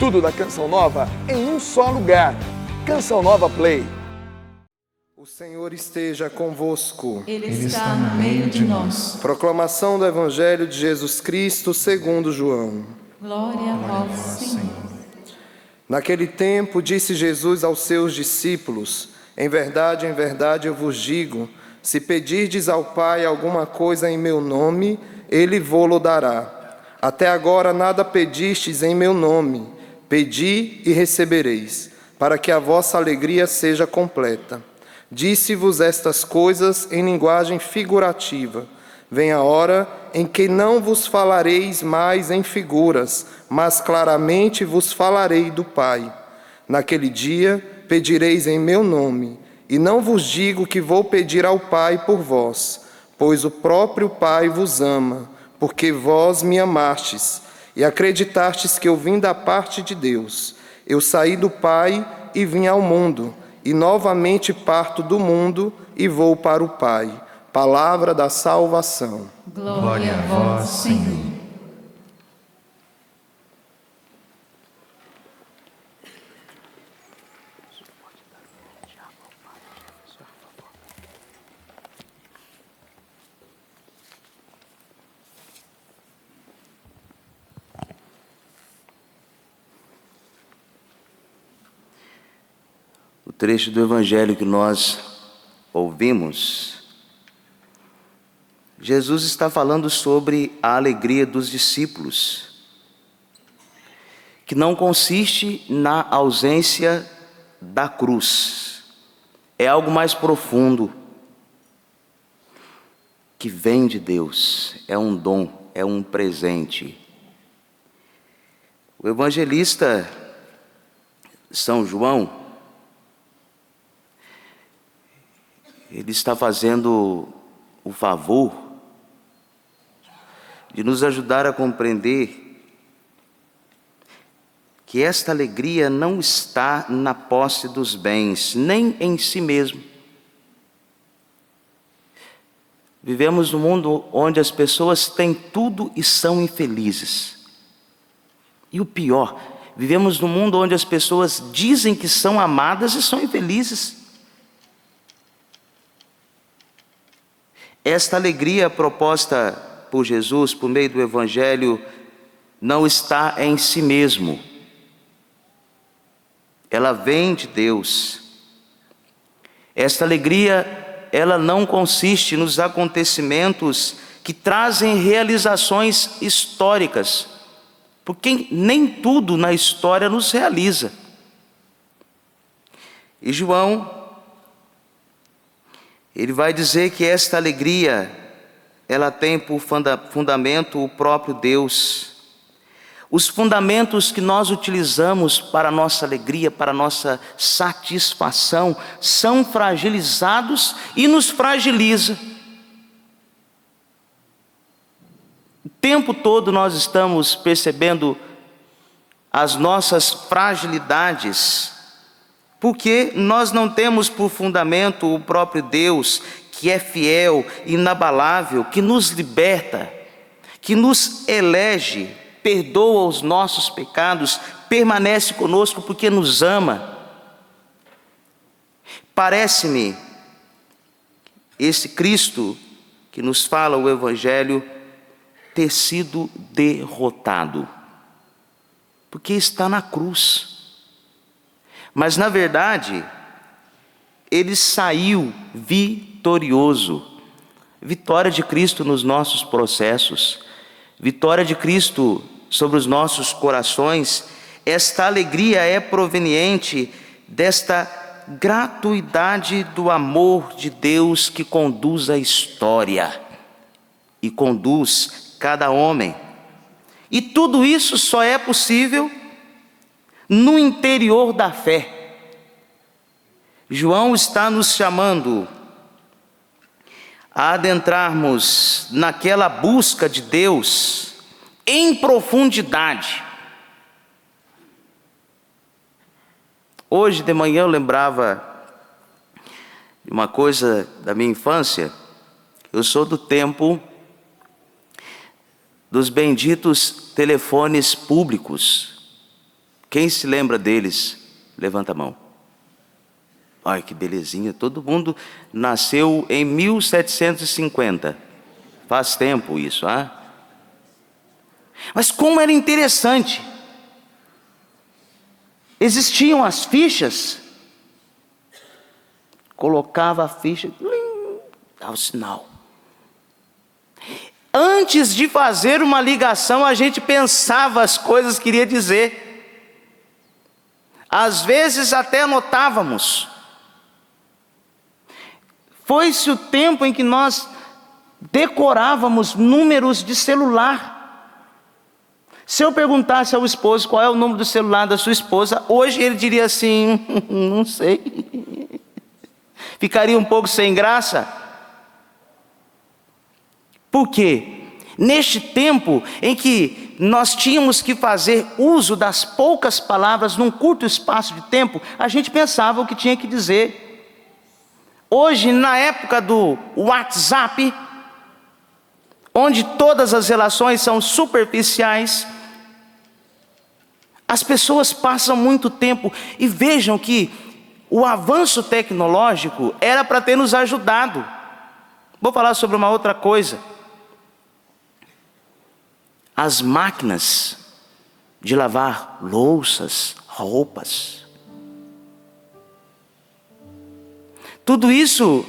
Tudo da Canção Nova em um só lugar. Canção Nova Play. O Senhor esteja convosco. Ele está no meio de nós. Proclamação do Evangelho de Jesus Cristo segundo João. Glória a vós, Senhor. Naquele tempo disse Jesus aos seus discípulos: em verdade eu vos digo, se pedirdes ao Pai alguma coisa em meu nome, Ele vô-lo dará. Até agora nada pedistes em meu nome. Pedi e recebereis, para que a vossa alegria seja completa. Disse-vos estas coisas em linguagem figurativa. Vem a hora em que não vos falareis mais em figuras, mas claramente vos falarei do Pai. Naquele dia pedireis em meu nome, e não vos digo que vou pedir ao Pai por vós, pois o próprio Pai vos ama, porque vós me amastes, e acreditastes que eu vim da parte de Deus. Eu saí do Pai e vim ao mundo, e novamente parto do mundo e vou para o Pai. Palavra da salvação. Glória a vós, Senhor. O trecho do Evangelho que nós ouvimos, Jesus está falando sobre a alegria dos discípulos, que não consiste na ausência da cruz, é algo mais profundo, que vem de Deus, é um dom, é um presente. O evangelista São João, ele está fazendo o favor de nos ajudar a compreender que esta alegria não está na posse dos bens, nem em si mesmo. Vivemos num mundo onde as pessoas têm tudo e são infelizes. E o pior, vivemos num mundo onde as pessoas dizem que são amadas e são infelizes. Esta alegria proposta por Jesus, por meio do Evangelho, não está em si mesmo. Ela vem de Deus. Esta alegria, ela não consiste nos acontecimentos que trazem realizações históricas, porque nem tudo na história nos realiza. E João, ele vai dizer que esta alegria, ela tem por fundamento o próprio Deus. Os fundamentos que nós utilizamos para a nossa alegria, para a nossa satisfação, são fragilizados e nos fragiliza. O tempo todo nós estamos percebendo as nossas fragilidades, porque nós não temos por fundamento o próprio Deus, que é fiel, inabalável, que nos liberta, que nos elege, perdoa os nossos pecados, permanece conosco porque nos ama. Parece-me, esse Cristo que nos fala o Evangelho, ter sido derrotado, porque está na cruz. Mas na verdade, ele saiu vitorioso. Vitória de Cristo nos nossos processos, vitória de Cristo sobre os nossos corações. Esta alegria é proveniente desta gratuidade do amor de Deus que conduz a história e conduz cada homem. E tudo isso só é possível no interior da fé. João está nos chamando a adentrarmos naquela busca de Deus em profundidade. Hoje de manhã eu lembrava de uma coisa da minha infância. Eu sou do tempo dos benditos telefones públicos, Quem se lembra deles? Levanta a mão. Ai, que belezinha, todo mundo nasceu em 1750. Faz tempo isso, ah? Mas como era interessante. Existiam as fichas. Colocava a ficha, dava o sinal. Antes de fazer uma ligação, a gente pensava as coisas que queria dizer. Às vezes até anotávamos. Foi-se o tempo em que nós decorávamos números de celular. Se eu perguntasse ao esposo qual é o número do celular da sua esposa, hoje ele diria assim, não sei. Ficaria um pouco sem graça. Por quê? Neste tempo em que nós tínhamos que fazer uso das poucas palavras num curto espaço de tempo, a gente pensava o que tinha que dizer. Hoje, na época do WhatsApp, onde todas as relações são superficiais, as pessoas passam muito tempo, e vejam que o avanço tecnológico era para ter nos ajudado. Vou falar sobre uma outra coisa. As máquinas de lavar louças, roupas. Tudo isso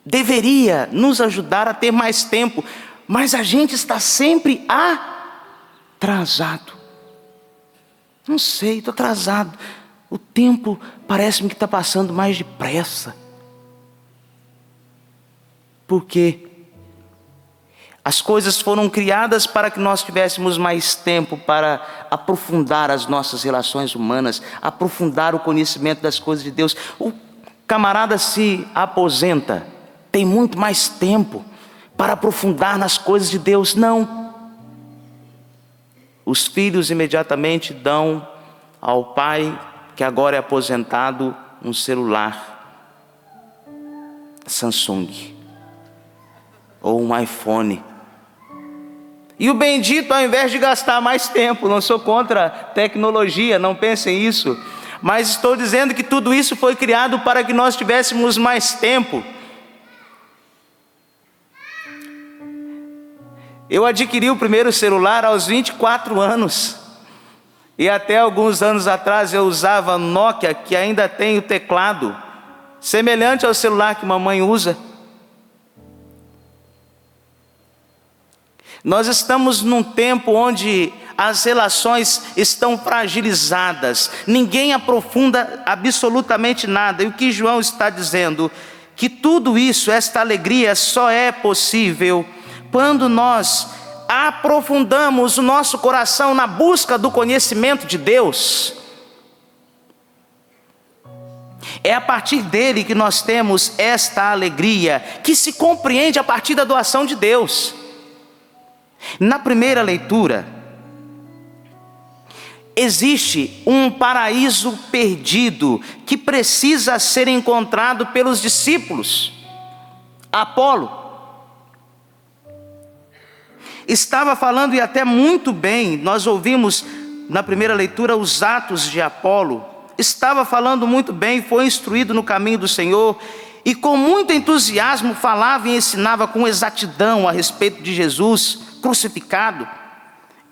deveria nos ajudar a ter mais tempo, mas a gente está sempre atrasado. Não sei, estou atrasado. O tempo parece-me que está passando mais depressa. Por quê? As coisas foram criadas para que nós tivéssemos mais tempo para aprofundar as nossas relações humanas, aprofundar o conhecimento das coisas de Deus. O camarada se aposenta, tem muito mais tempo para aprofundar nas coisas de Deus. Não. Os filhos imediatamente dão ao pai, que agora é aposentado, um celular Samsung ou um iPhone. E o bendito, ao invés de gastar mais tempo, não sou contra tecnologia, não pensem isso, mas estou dizendo que tudo isso foi criado para que nós tivéssemos mais tempo. Eu adquiri o primeiro celular aos 24 anos. E até alguns anos atrás eu usava Nokia, que ainda tem o teclado semelhante ao celular que mamãe usa. Nós estamos num tempo onde as relações estão fragilizadas, ninguém aprofunda absolutamente nada. E o que João está dizendo? Que tudo isso, esta alegria só é possível quando nós aprofundamos o nosso coração na busca do conhecimento de Deus. É a partir dele que nós temos esta alegria, que se compreende a partir da doação de Deus. Na primeira leitura, existe um paraíso perdido que precisa ser encontrado pelos discípulos. Apolo estava falando, e até muito bem, nós ouvimos na primeira leitura os atos de Apolo. Estava falando muito bem, foi instruído no caminho do Senhor, e com muito entusiasmo falava e ensinava com exatidão a respeito de Jesus crucificado,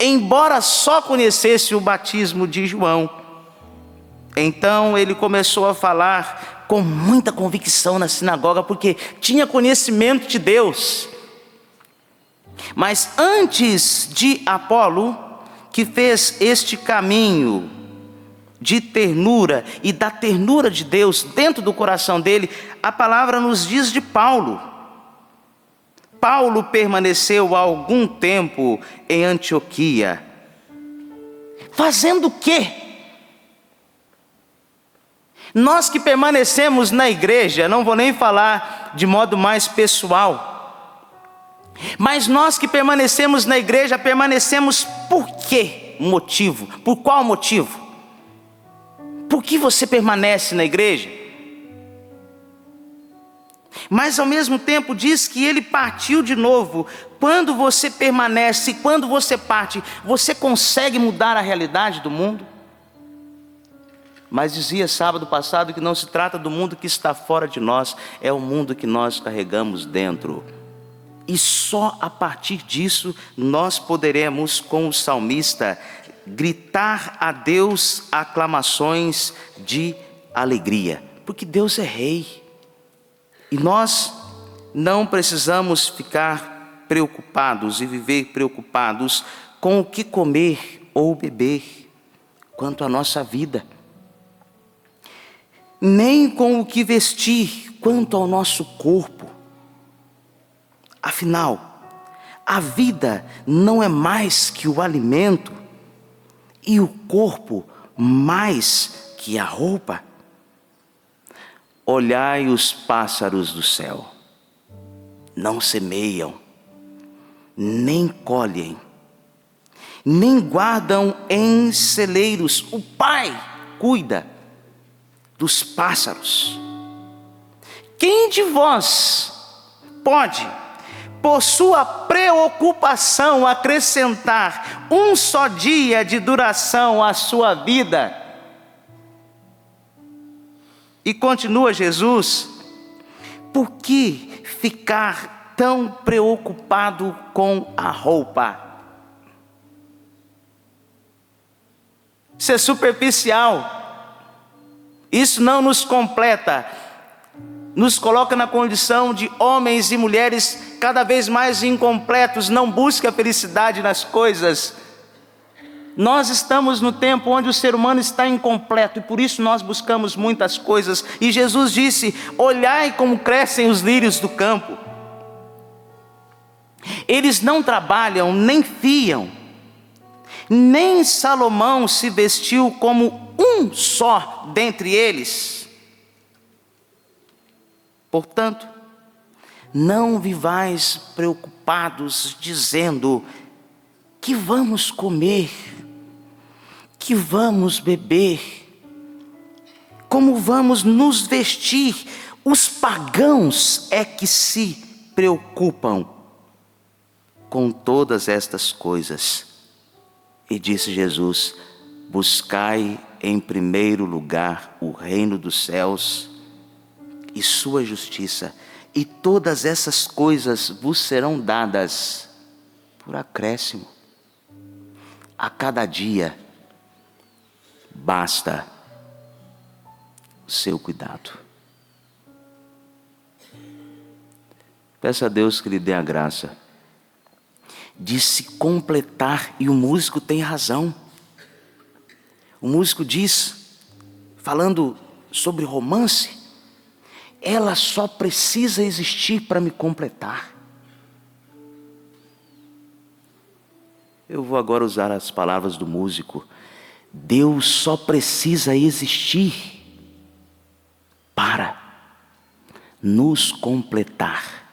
embora só conhecesse o batismo de João. Então ele começou a falar com muita convicção na sinagoga, porque tinha conhecimento de Deus. Mas antes de Apolo, que fez este caminho de ternura e da ternura de Deus dentro do coração dele, a palavra nos diz de Paulo. Paulo permaneceu algum tempo em Antioquia. Fazendo o quê? Nós que permanecemos na igreja, não vou nem falar de modo mais pessoal, mas nós que permanecemos na igreja, permanecemos por quê motivo? Por qual motivo? Por que você permanece na igreja? Mas ao mesmo tempo diz que ele partiu de novo. Quando você permanece, quando você parte, você consegue mudar a realidade do mundo? Mas dizia sábado passado que não se trata do mundo que está fora de nós, é o mundo que nós carregamos dentro. E só a partir disso nós poderemos, com o salmista, gritar a Deus aclamações de alegria, porque Deus é rei. E nós não precisamos ficar preocupados e viver preocupados com o que comer ou beber, quanto à nossa vida, nem com o que vestir, quanto ao nosso corpo. Afinal, a vida não é mais que o alimento e o corpo mais que a roupa. Olhai os pássaros do céu, não semeiam, nem colhem, nem guardam em celeiros. O Pai cuida dos pássaros. Quem de vós pode, por sua preocupação, acrescentar um só dia de duração à sua vida? E continua Jesus: por que ficar tão preocupado com a roupa? Isso é superficial, isso não nos completa, nos coloca na condição de homens e mulheres cada vez mais incompletos. Não busque a felicidade nas coisas. Nós estamos no tempo onde o ser humano está incompleto e por isso nós buscamos muitas coisas. E Jesus disse: olhai como crescem os lírios do campo. Eles não trabalham, nem fiam. Nem Salomão se vestiu como um só dentre eles. Portanto, não vivais preocupados, dizendo: que vamos comer? Que vamos beber? Como vamos nos vestir? Os pagãos é que se preocupam com todas estas coisas. E disse Jesus: buscai em primeiro lugar o reino dos céus e sua justiça, e todas essas coisas vos serão dadas por acréscimo. A cada dia basta o seu cuidado. Peça a Deus que lhe dê a graça de se completar, e o músico tem razão. O músico diz, falando sobre romance: ela só precisa existir para me completar. Eu vou agora usar as palavras do músico: Deus só precisa existir para nos completar.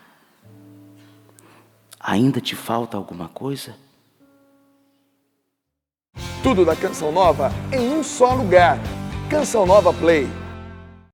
Ainda te falta alguma coisa? Tudo da Canção Nova em um só lugar. Canção Nova Play.